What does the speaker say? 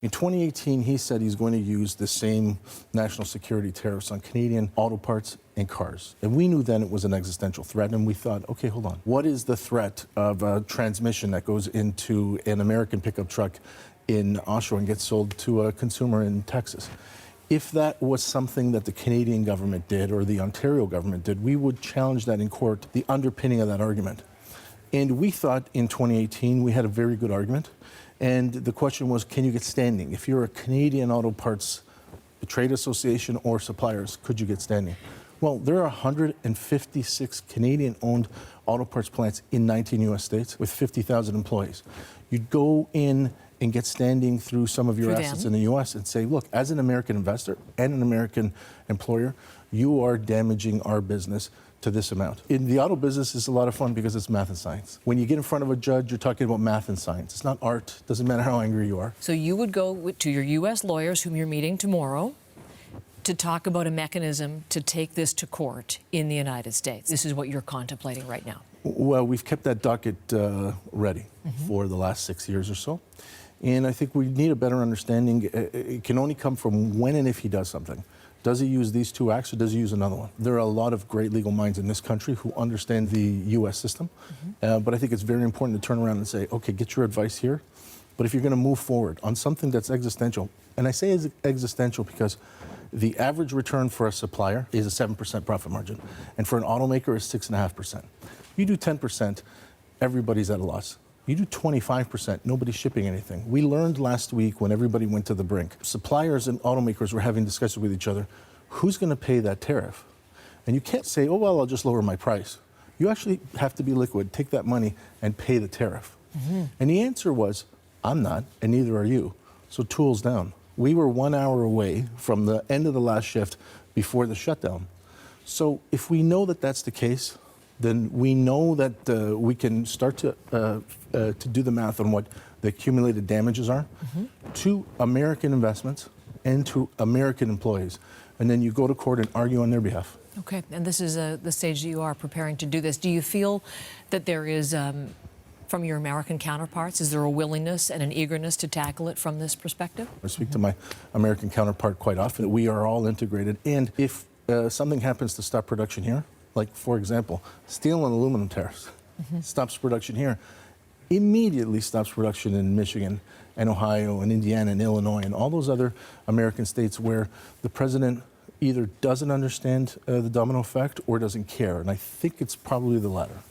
In 2018, he said he's going to use the same national security tariffs on Canadian auto parts and cars. And we knew then it was an existential threat, and we thought, okay, hold on. What is the threat of a transmission that goes into an American pickup truck in Oshawa and gets sold to a consumer in Texas? If that was something that the Canadian government did or the Ontario government did, we would challenge that in court, the underpinning of that argument. And we thought in 2018 we had a very good argument. And the question was, can you get standing? If you're a Canadian auto parts trade association or suppliers, could you get standing? Well, there are 156 Canadian-owned auto parts plants in 19 U.S. states with 50,000 employees. You'd go in and get standing through some of your assets in the U.S. and say, look, as an American investor and an American employer, you are damaging our business to this amount. In the auto business, it's a lot of fun because it's math and science. When you get in front of a judge, you're talking about math and science. It's not art. Doesn't matter how angry you are. So you would go to your U.S. lawyers, whom you're meeting tomorrow, to talk about a mechanism to take this to court in the United States. This is what you're contemplating right now. Well, we've kept that docket ready for the last 6 years or so. And I think we need a better understanding. It can only come from when and if he does something. Does he use these two acts or does he use another one? There are a lot of great legal minds in this country who understand the U.S. system. But I think it's very important to turn around and say, okay, get your advice here. But if you're going to move forward on something that's existential, and I say it's existential because the average return for a supplier is a 7% profit margin. And for an automaker, it's 6.5%. You do 10%, everybody's at a loss. You do 25%, nobody's shipping anything. We learned last week when everybody went to the brink, suppliers and automakers were having discussions with each other, who's going to pay that tariff? And you can't say, oh, well, I'll just lower my price. You actually have to be liquid, take that money and pay the tariff. And the answer was, I'm not, and neither are you. So tools down. We were 1 hour away from the end of the last shift before the shutdown. So if we know that that's the case, then we know that we can start to do the math on what the accumulated damages are to American investments and to American employees. And then you go to court and argue on their behalf. Okay, and this is the stage that you are preparing to do this. Do you feel that there is, from your American counterparts, is there a willingness and an eagerness to tackle it from this perspective? I speak to my American counterpart quite often. We are all integrated. And if something happens to stop production here, like, for example, steel and aluminum tariffs, stops production here, immediately stops production in Michigan and Ohio and Indiana and Illinois and all those other American states where the president either doesn't understand the domino effect or doesn't care. And I think it's probably the latter.